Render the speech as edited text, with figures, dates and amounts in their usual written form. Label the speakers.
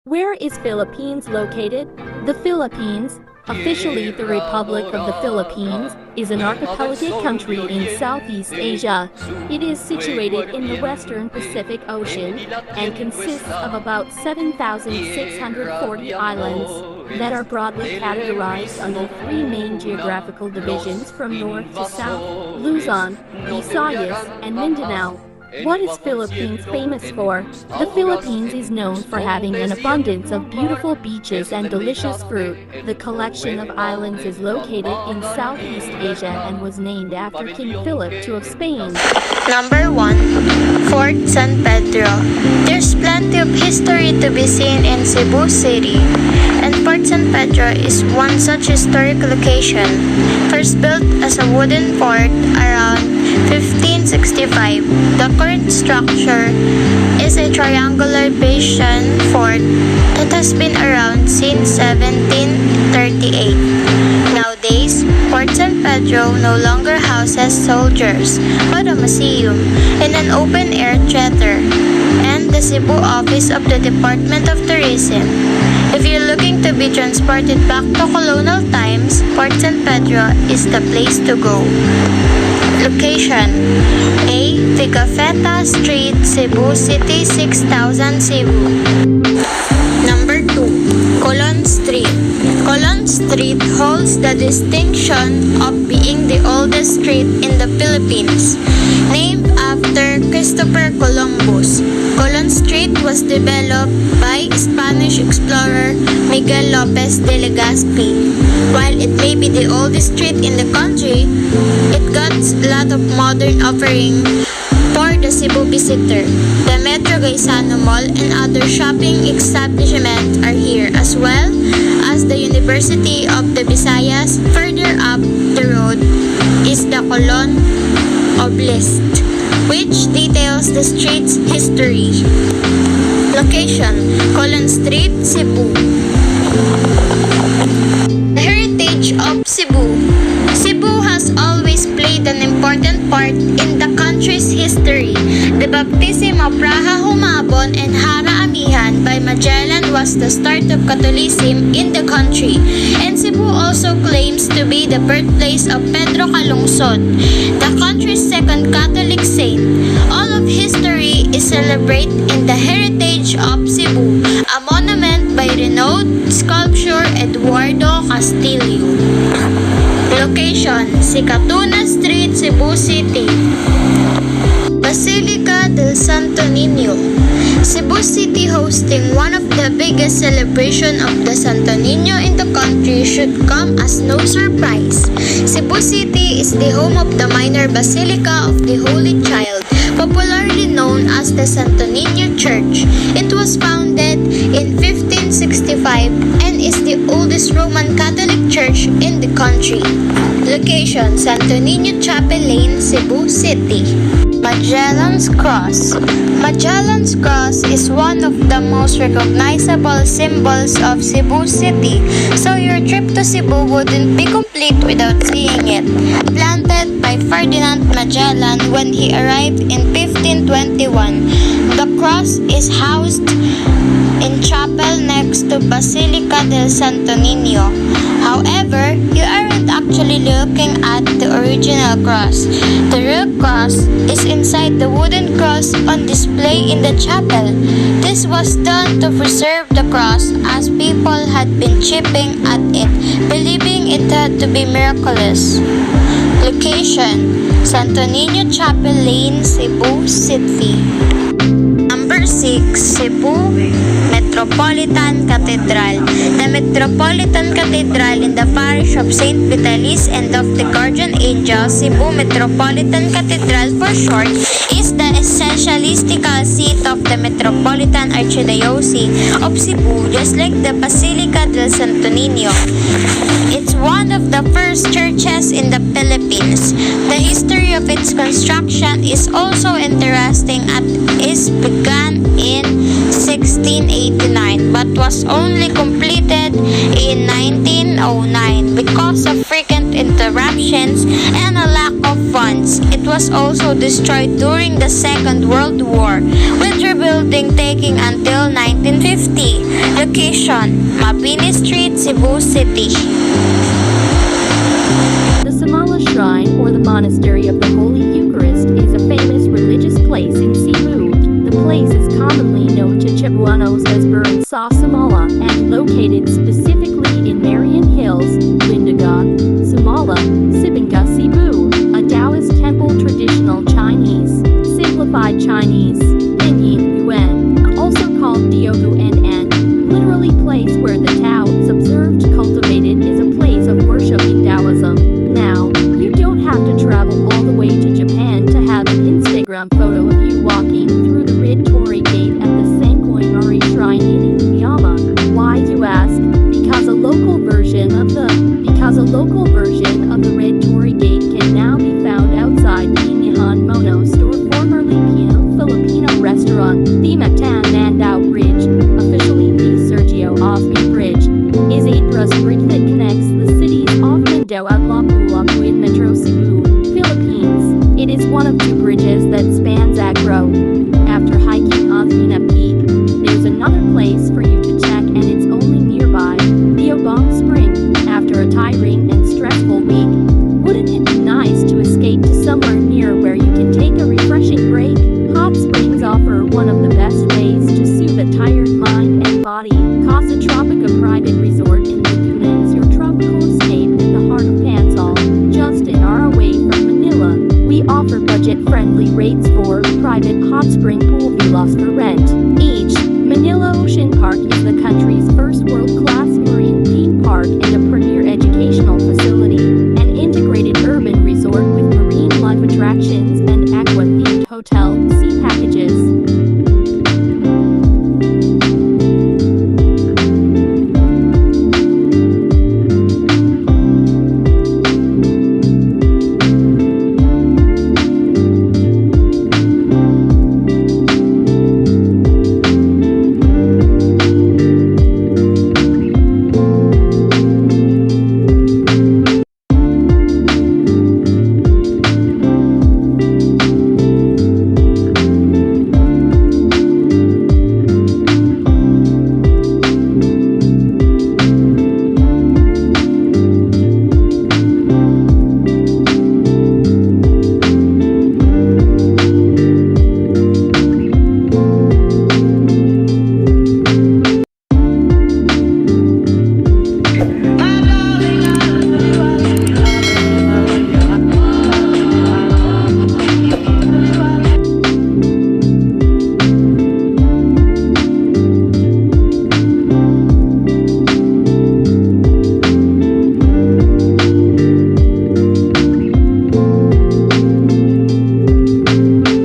Speaker 1: Where is Philippines located? The Philippines, officially the Republic of the Philippines, is an archipelagic country in Southeast Asia. It is situated in the western Pacific Ocean and consists of about 7,640 islands that are broadly categorized under three main geographical divisions from north to south: Luzon, Visayas, and Mindanao. What is Philippines famous for? The Philippines is known for having an abundance of beautiful beaches and delicious fruit. The collection of islands is located in Southeast Asia and was named after King Philip II of Spain.
Speaker 2: Number 1. Fort San Pedro. There's plenty of history to be seen in Cebu City, and Fort San Pedro is one such historic location. First built as a wooden fort around 1565, the current structure is a triangular bastion fort that has been around since 1738. Nowadays, Fort San Pedro no longer houses soldiers, but a museum in an open-air theater and the Cebu office of the Department of Tourism. If you're looking to be transported back to colonial times, Fort San Pedro is the place to go. Location: A. Pigafetta Street, Cebu City, 6000 Cebu. Number 2. Colon Street. Colon Street holds the distinction of being the oldest street in the Philippines. Named after Christopher Columbus, Colon Street was developed by Spanish explorer Miguel Lopez de Legazpi. While it may be the oldest street in the country, it got a lot of modern offering for the Cebu visitor. The Metro Gaisano Mall and other shopping establishments are here, as well as the University of the Visayas. Further up the road is the Colon Obelisk, which details the street's history. Location: Colon Street, Cebu. The heritage of Cebu. Cebu has always played an important part in the country's history. The baptism of Praha Humabon and Hara Amihan by Magellan was the start of Catholicism in the country, and Cebu also claims to be the birthplace of Pedro Calungsod, the country's second Catholic saint. All of history is celebrated in the heritage of Cebu, a monument by renowned sculptor Eduardo Castillo. Location: Sikatuna Street, Cebu City. Basilica del Santo Nino. Cebu City, hosting one of the biggest celebration of the Santo Nino in the country, should come as no surprise. Cebu City is the home of the minor Basilica of the Holy Child, popularly known as the Santoninian Church. It was founded in 1565 and is the oldest Roman Catholic church in the country. Location: Santoninian Chapel Lane, Cebu City. Magellan's Cross. Magellan's Cross is one of the most recognizable symbols of Cebu City, so your trip to Cebu wouldn't be complete without seeing it. Planted by Ferdinand Magellan when he arrived in 1521, the cross is housed in chapel next to Basilica del Santo Nino. However, you aren't actually looking at the original cross. The real cross is inside the wooden cross on display in the chapel. This was done to preserve the cross, as people had been chipping at it, believing it had to be miraculous. Location: Santo Niño Chapel Lane, Cebu City. Number 6. Cebu Metropolitan Cathedral. The Metropolitan Cathedral in the parish of St. Vitalis and of the Guardian Angel, Cebu Metropolitan Cathedral for short, is the ecclesiastical seat of the Metropolitan Archdiocese of Cebu, just like the Basilica del Santo Niño. It's one of the first churches in the Philippines. The history of its construction is also interesting, as it began in 1689 but was only completed in 1909 because of frequent interruptions and a lack of funds. It was also destroyed during the Second World War, with rebuilding taking until 1950. Location, Mabini Street, Cebu City.
Speaker 1: The Samala Shrine, or the Monastery of the Holy Eucharist, is a famous religious place in Cebu. The place is commonly known to Cebuanos as Burn Sa Samala and located specifically in Marian Hills, Lindagan, Samala, Sibanga, Cebu, a Taoist temple traditional Chinese, simplified Chinese, Pinyin Yuan, also called Diogu N, literally place where the Tao is observed cultivated is a place of worship in Taoism. Now, you don't have to travel all the way to Japan to have an Instagram photo of you walking through the Red Torii Gate at the Sankoinari Shrine in Inuyama. Why, you ask? Because a local version of the Red Torii Gate can now be found outside the Inihan Mono store, formerly Filipino restaurant. The Mactan Mandao Bridge, officially the Sergio Osby Bridge, is a truss bridge that connects the cities of Mindanao and Lapu-Lapu in Metro Cebu, Philippines. It is one of two bridges that spans Agro. After hiking Osmina Peak, there's another place for you to check, and it's only nearby, the Obong Spring. After a tiring and stressful week, wouldn't it be nice to escape to somewhere near where you can take a refreshing break? Hot springs offer one of the best ways to soothe a tired mind and body. Casa Tropica Private Resort in Laguna is your tropical escape in the heart of Pansol, just an hour away from Manila. We offer budget-friendly rates for private hot spring pool villas for rent. Each Manila Ocean Park is the country